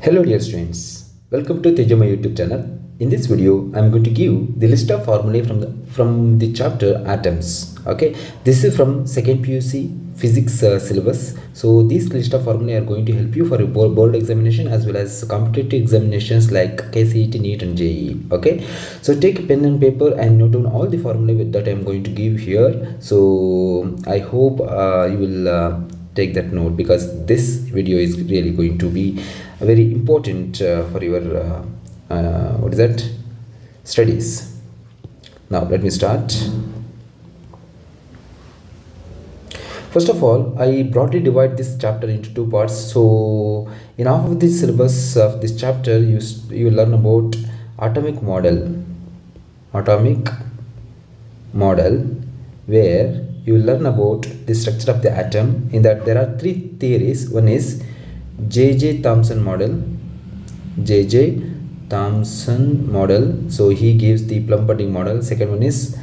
Hello dear students, welcome to Tejo my YouTube channel. In this video, I am going to give the list of formulae from the chapter atoms. Okay, this is from second PUC physics syllabus. So these list of formulae are going to help you for a board examination as well as competitive examinations like KCET, NEET and JEE. Okay, so take a pen and paper and note down all the formulae that I am going to give here. So I hope you will take that note, because this video is really going to be very important for your studies. Now let me start. First of all, I broadly divide this chapter into two parts. So in half of the syllabus of this chapter, you learn about atomic model, where you learn about the structure of the atom. In that there are three theories. One is J.J. Thomson model. So he gives the plum pudding model. Second one is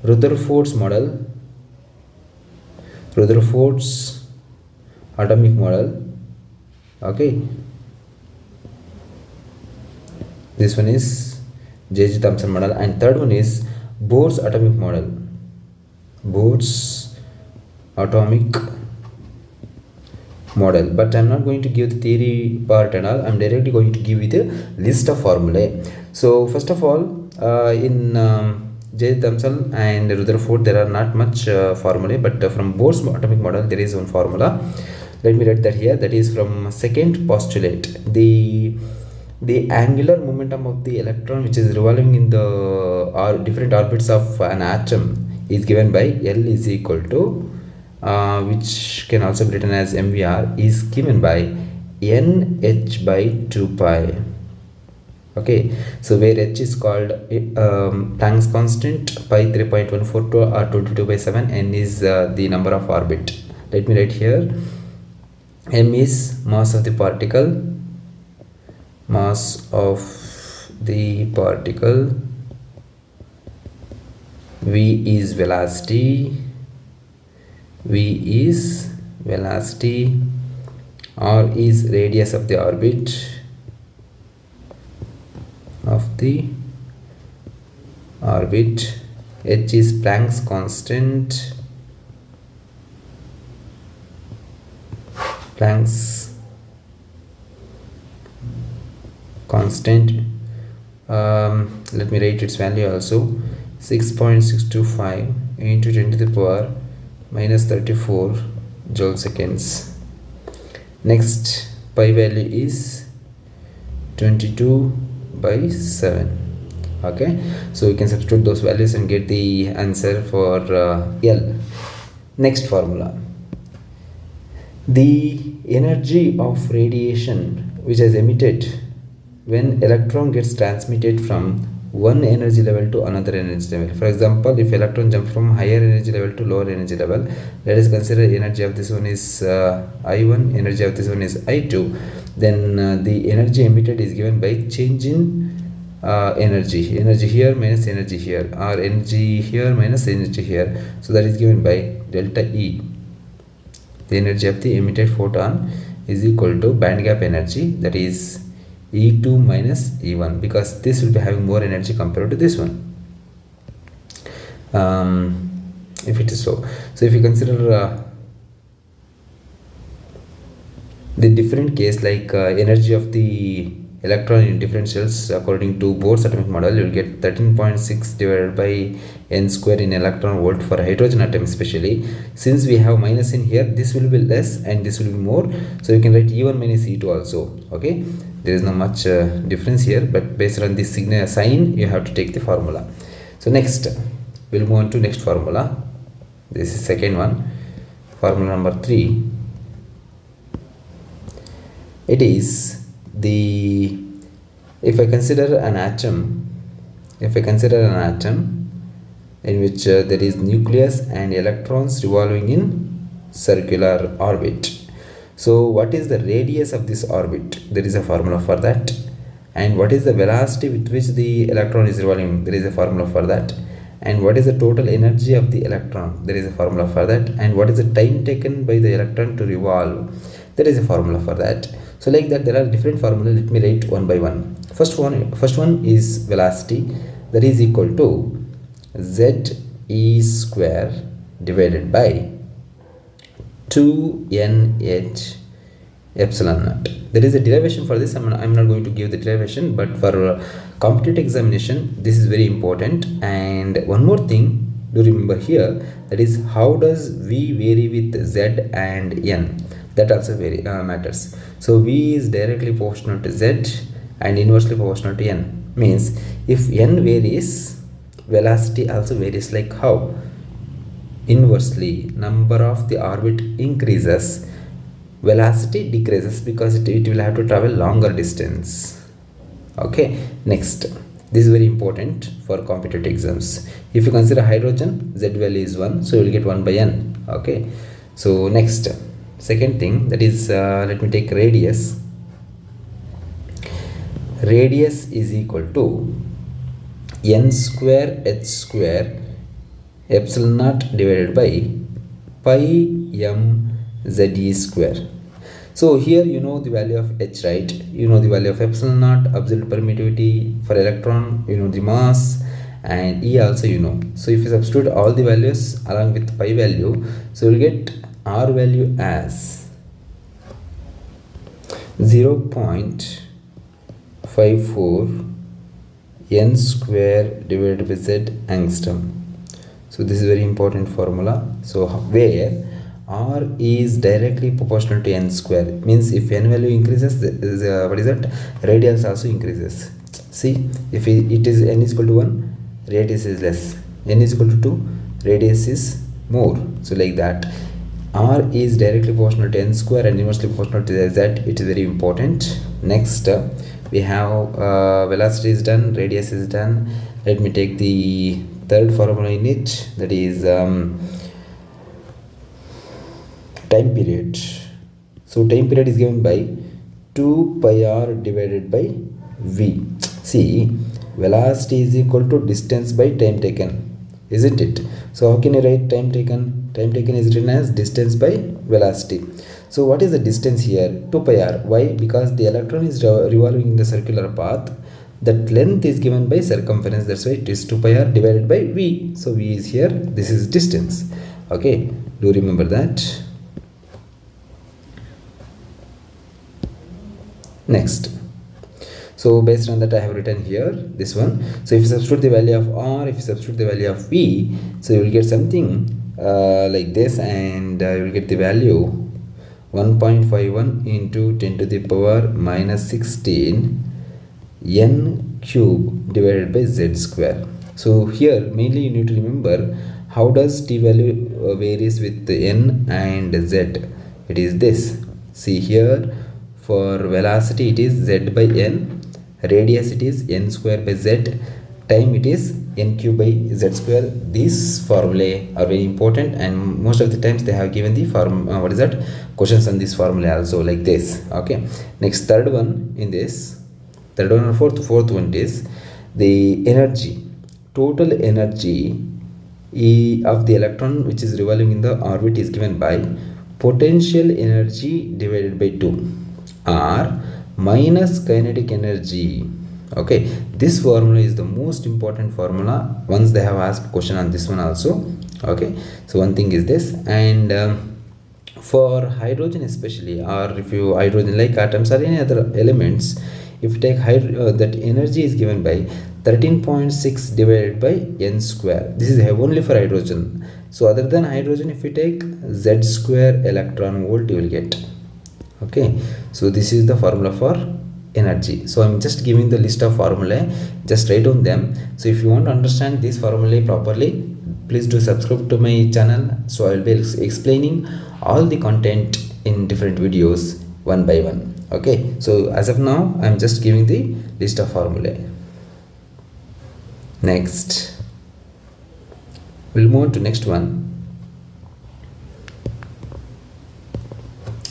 Rutherford's model, Rutherford's atomic model. Okay, this one is J.J. Thomson model. And third one is Bohr's atomic model, Bohr's atomic model. But I'm not going to give the theory part and all. I'm directly going to give you the list of formulae. So first of all, in J. Thomson and Rutherford there are not much formulae, but from Bohr's atomic model there is one formula. Let me write that here. That is from second postulate. The angular momentum of the electron which is revolving in the different orbits of an atom is given by L is equal to which can also be written as MVR, is given by NH by 2 pi. Okay, so where H is called Planck's constant, pi 3.142 or 22 by 7, N is the number of orbit. Let me write here. M is mass of the particle, V is velocity, R is radius of the orbit H is Planck's constant, let me write its value also. 6.625 into 10 to the power minus 34 joule seconds. Next, pi value is 22 by 7. Okay, so you can substitute those values and get the answer for L. Next formula. The energy of radiation which is emitted when electron gets transmitted from one energy level to another energy level. For example, if electron jump from higher energy level to lower energy level, let us consider energy of this one is I1, energy of this one is I2. Then the energy emitted is given by change in energy here minus energy here, or energy here minus energy here. So that is given by delta E. The energy of the emitted photon is equal to band gap energy, that is E2 minus E1, because this will be having more energy compared to this one. If it is so if you consider the different case, like energy of the electron in different shells according to Bohr's atomic model, you will get 13.6 divided by n square in electron volt for hydrogen atom especially. Since we have minus in here, this will be less and this will be more, so you can write E1 minus E2 also. Okay, there is not much difference here, but based on this sign you have to take the formula. So next we'll move on to next formula. This is second one, formula number 3. It is if I consider an atom in which there is nucleus and electrons revolving in circular orbit. So what is the radius of this orbit? There is a formula for that. And what is the velocity with which the electron is revolving? There is a formula for that. And what is the total energy of the electron? There is a formula for that. And what is the time taken by the electron to revolve? There is a formula for that. So like that, there are different formulas. Let me write one by one. First one is velocity, that is equal to z e square divided by 2nh epsilon naught. There is a derivation for this. I'm not going to give the derivation, but for competitive examination this is very important. And one more thing, do remember here, that is how does v vary with z and n, that also very matters. So v is directly proportional to z and inversely proportional to n, means if n varies, velocity also varies. Like how? Inversely, number of the orbit increases, velocity decreases, because it will have to travel longer distance. Okay, next, this is very important for competitive exams. If you consider hydrogen, z value is 1, so you will get 1 by n. Okay, so next, second thing, that is let me take radius. Radius is equal to n square h square epsilon naught divided by pi m ze square. So here you know the value of h, right? You know the value of epsilon naught, absolute permittivity for electron, you know the mass, and E also you know. So if you substitute all the values along with pi value, so you will get R value as 0.54 n square divided by z angstrom. So this is very important formula. So where R is directly proportional to n square, means if n value increases, what is that, radius also increases. See, if it is n is equal to 1, radius is less, n is equal to 2, radius is more. So like that, R is directly proportional to n square and inversely proportional to z. It is very important. Next, we have velocity is done, radius is done. Let me take the third formula in it, that is time period. So time period is given by 2 pi r divided by v. See, velocity is equal to distance by time taken, isn't it? So how can you write time taken? Time taken is written as distance by velocity. So what is the distance here? 2 pi r. Why? Because the electron is revolving in the circular path. That length is given by circumference, that's why it is 2 pi r divided by v. So v is here, this is distance. Okay, do remember that. Next, so based on that I have written here this one. So if you substitute the value of r, if you substitute the value of v, so you will get something like this, and you will get the value 1.51 into 10 to the power minus 16 n cube divided by z square. So here mainly you need to remember how does t value varies with the n and z. It is this. See here, for velocity it is z by n, radius it is n square by z, time it is n cube by z square. These formulae are very important, and most of the times they have given the what is that, questions on this formula also, like this. Okay, next, third one in this, third one or fourth one is the energy. Total energy of the electron which is revolving in the orbit is given by potential energy divided by 2 or minus kinetic energy. Okay, this formula is the most important formula. Once they have asked question on this one also. Okay, so one thing is this, and for hydrogen especially, or if you hydrogen like atoms or any other elements, if you take that energy is given by 13.6 divided by n square. This is only for hydrogen. So other than hydrogen, if you take z square electron volt, you will get. Okay, so this is the formula for energy. So I'm just giving the list of formulae, just write on them. So if you want to understand this formulae properly, please do subscribe to my channel. So I will be explaining all the content in different videos one by one. Okay, so as of now I'm just giving the list of formulae. Next, we'll move on to next one.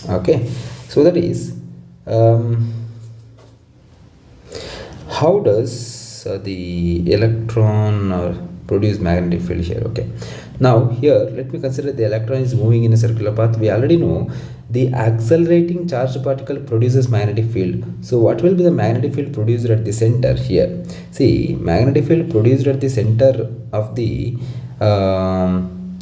Okay, so that is how does the electron produce magnetic field here. Okay, now here let me consider the electron is moving in a circular path. We already know the accelerating charged particle produces magnetic field. So what will be the magnetic field produced at the center here? See, magnetic field produced at the center of the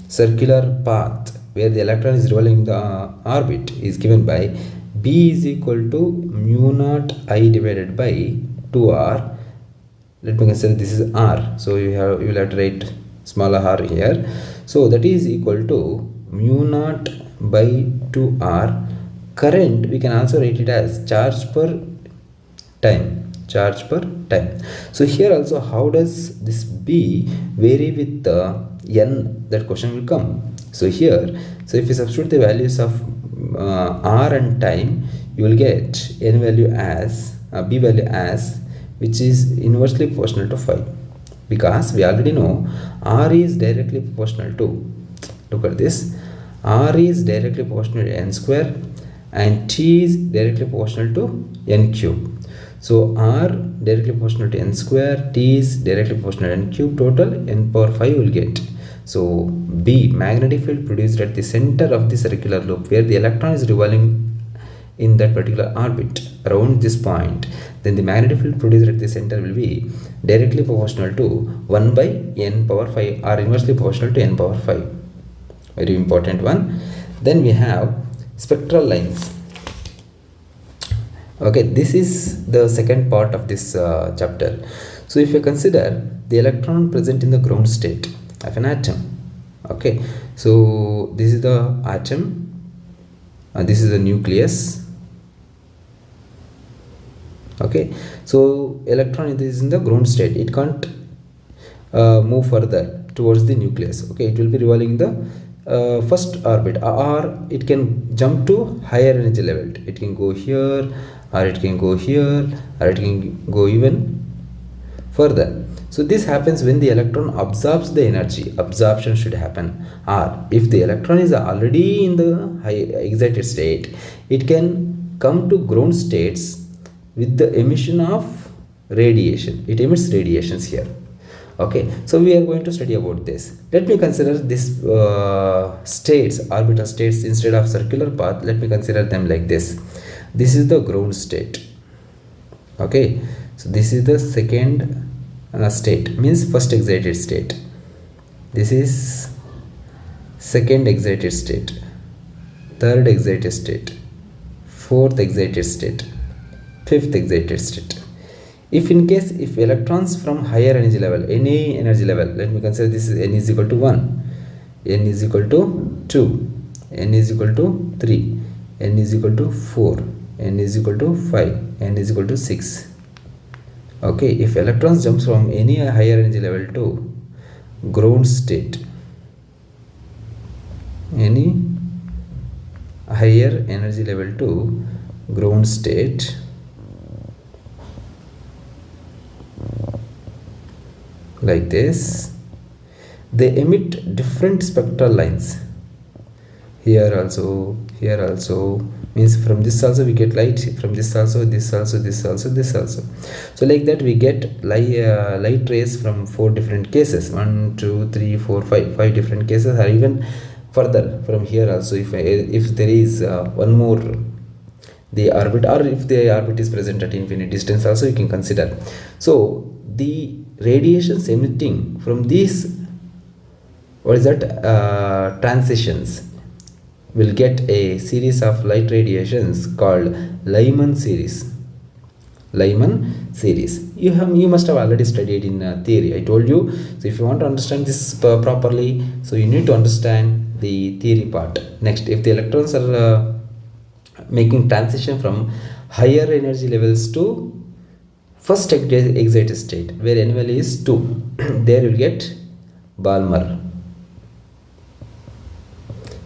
circular path where the electron is revolving the orbit is given by B is equal to mu naught I divided by 2r. Let me consider this is r, so you will have to write smaller r here. So that is equal to mu naught by 2r. Current we can also write it as charge per time. So here also, how does this B vary with the n? That question will come. So here, so if you substitute the values of r and time, you will get n value as B value as, which is inversely proportional to 5, because we already know r is directly proportional to, look at this, r is directly proportional to n square and t is directly proportional to n cube. So r directly proportional to n square, t is directly proportional to n cube, total n power 5 will get. So B, magnetic field produced at the center of the circular loop where the electron is revolving in that particular orbit around this point, then the magnetic field produced at the center will be directly proportional to 1 by n power 5 or inversely proportional to n power 5. Very important one. Then we have spectral lines. Okay, this is the second part of this chapter. So if you consider the electron present in the ground state of an atom, okay, so this is the atom, this is the nucleus. Okay, so electron is in the ground state, it can't move further towards the nucleus. Okay, it will be revolving in the first orbit, or it can jump to higher energy level. It can go here, or it can go here, or it can go even further. So this happens when the electron absorbs the energy. Absorption should happen. Or if the electron is already in the high excited state, it can come to ground states with the emission of radiation. It emits radiations here. Okay, so we are going to study about this. Let me consider this states, orbital states, instead of circular path. Let me consider them like this. This is the ground state. Okay, so this is the second state, means first excited state. This is second excited state, third excited state, fourth excited state, fifth excited state. If in case if electrons from higher energy level, any energy level, let me consider this is n is equal to 1, n is equal to 2, n is equal to 3, n is equal to 4, n is equal to 5, n is equal to 6. Okay, if electrons jumps from any higher energy level to ground state, any higher energy level to ground state, like this, they emit different spectral lines. Here also, means from this also we get light, from this also, this also, this also, this also. So like that we get light rays from 4 different cases, 1 2 3 4 5 different cases, or even further from here also. If there is one more the orbit, or if the orbit is present at infinite distance also, you can consider. So the radiations emitting from these, what is that, transitions, will get a series of light radiations called Lyman series. You must have already studied in theory, I told you. So if you want to understand this properly, so you need to understand the theory part. Next, if the electrons are making transition from higher energy levels to first excited state, where n value is 2, there you will get Balmer.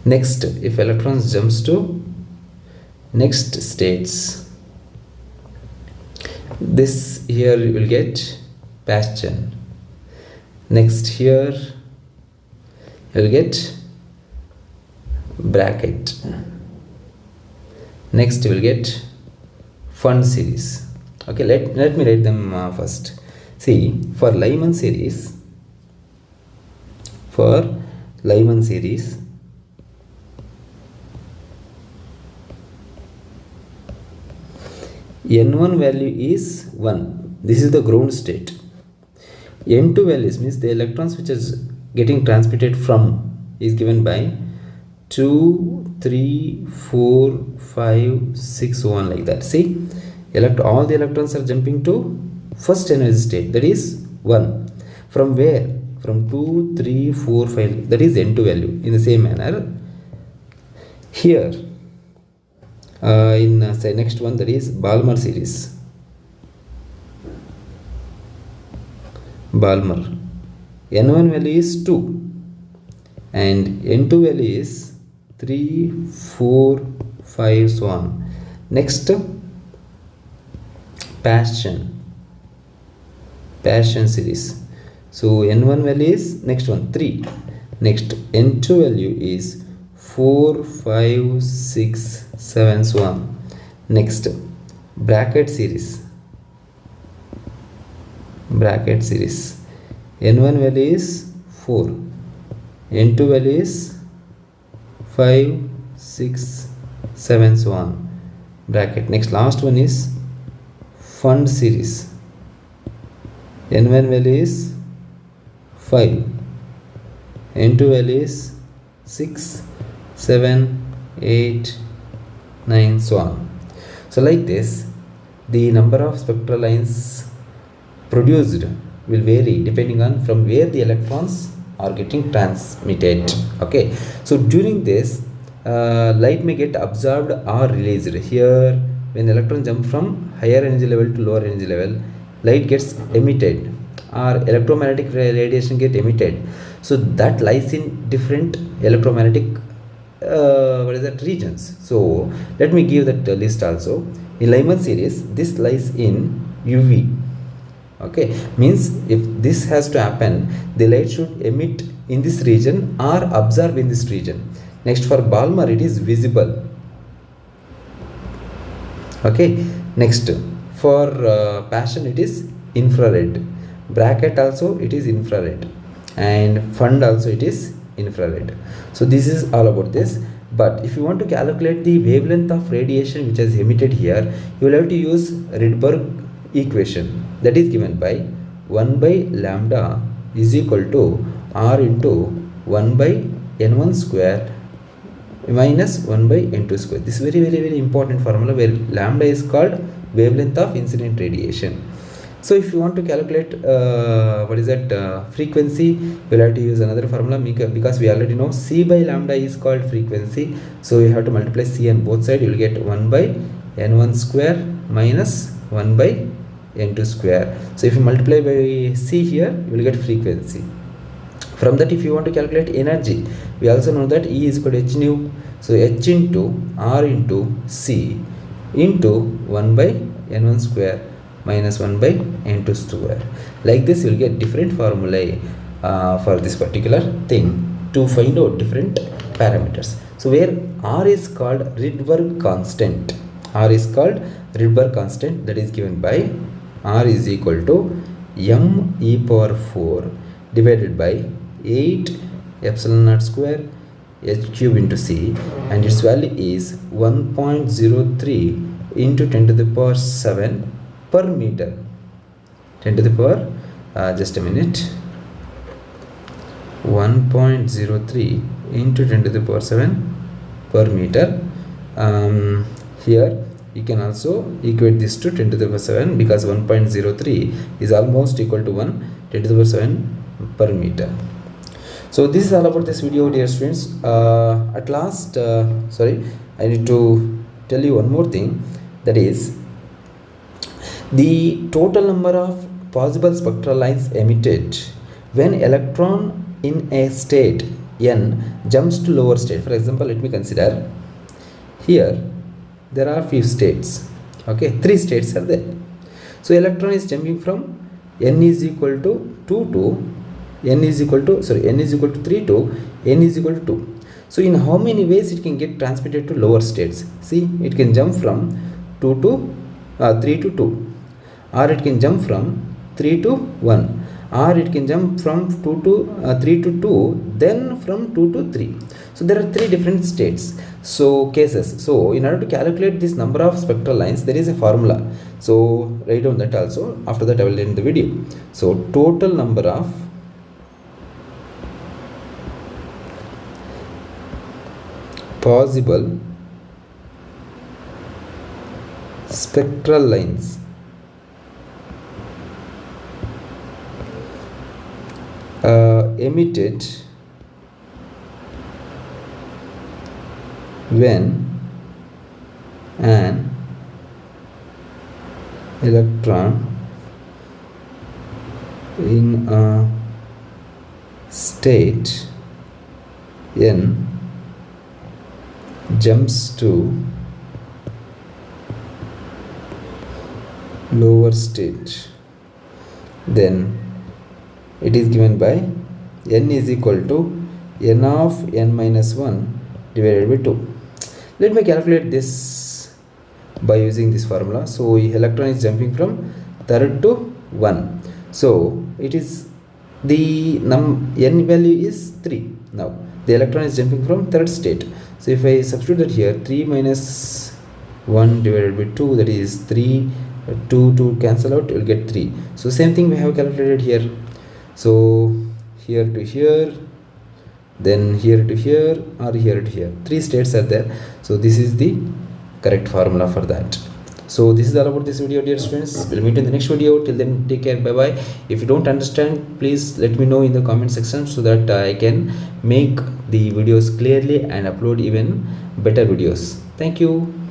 Next, if electrons jumps to next states, this here you will get Bastian. Next here you will get Bracket. Next you will get Fund series. Okay, let me write them first. See, for Lyman series, n1 value is 1. This is the ground state. n2 values means the electrons which is getting transmitted from is given by 2, 3, 4, 5, 6, 1 like that. See, all the electrons are jumping to first energy state, that is 1. From where? From 2, 3, 4, 5, that is n2 value. In the same manner here in say next one, that is Balmer series. Balmer n1 value is 2 and n2 value is 3, 4, 5, so on. Next, passion series. So n1 value is next one 3. Next n2 value is 4, 5, 6, 7, so on. Next, bracket series. n1 value is 4, n2 value is 5, 6, 7, so on. Bracket. Next, last one is fund series. n1 value is 5, n2 value is 6, 7, 8, 9, so on. So like this, the number of spectral lines produced will vary depending on from where the electrons are getting transmitted. Okay, so during this light may get absorbed or released. Here, when electron jump from higher energy level to lower energy level, light gets emitted or electromagnetic radiation get emitted. So that lies in different electromagnetic regions. So let me give that list also. In Lyman series, this lies in UV. Okay, means if this has to happen, the light should emit in this region or absorb in this region. Next, for Balmer it is visible. Okay, next for passion it is infrared. Bracket also it is infrared, and fund also it is infrared. So this is all about this. But if you want to calculate the wavelength of radiation which is emitted here, you will have to use Rydberg equation, that is given by 1 by lambda is equal to r into 1 by n1 square minus 1 by n2 square. This is very important formula, where lambda is called wavelength of incident radiation. So if you want to calculate frequency, you will have to use another formula, because we already know C by lambda is called frequency. So you have to multiply C on both sides. You will get 1 by n1 square minus 1 by n2 square. So if you multiply by C here, you will get frequency. From that, if you want to calculate energy, we also know that E is equal to h nu. So h into r into C into 1 by n1 square minus 1 by n2 square. Like this, you will get different formulae for this particular thing to find out different parameters. So where R is called Rydberg constant. R is called Rydberg constant, that is given by R is equal to m e power 4 divided by 8 epsilon naught square h cube into C, and its value is 1.03 into 10 to the power 7 per meter. 10 to the power just a minute, 1.03 into 10 to the power 7 per meter. Here you can also equate this to 10 to the power 7, because 1.03 is almost equal to 10 to the power 7 per meter. So this is all about this video, dear students. At last, I need to tell you one more thing, that is the total number of possible spectral lines emitted when electron in a state n jumps to lower state. For example, let me consider here there are few states. Okay, 3 states are there. So electron is jumping from n is equal to 2 to n is equal to 3 to n is equal to 2. So in how many ways it can get transmitted to lower states? See, it can jump from 3 to 2, or it can jump from 3 to 1, or it can jump from 3 to 2, then from 2 to 3. So there are three different states, so cases. So in order to calculate this number of spectral lines, there is a formula. So write down that also. After that I will end the video. So total number of possible spectral lines emitted when an electron in a state n jumps to lower state, then it is given by n is equal to n of n minus 1 divided by 2. Let me calculate this by using this formula. So electron is jumping from third to 1. So it is the n value is 3. Now the electron is jumping from third state. So if I substitute that here, 3 minus 1 divided by 2, that is 3, 2 cancel out, you will get 3. So same thing we have calculated here. So here to here, then here to here, or here to here. 3 states are there. So this is the correct formula for that. So this is all about this video, dear students. We'll meet in the next video. Till then, take care. Bye bye. If you don't understand, please let me know in the comment section so that I can make the videos clearly and upload even better videos. Thank you.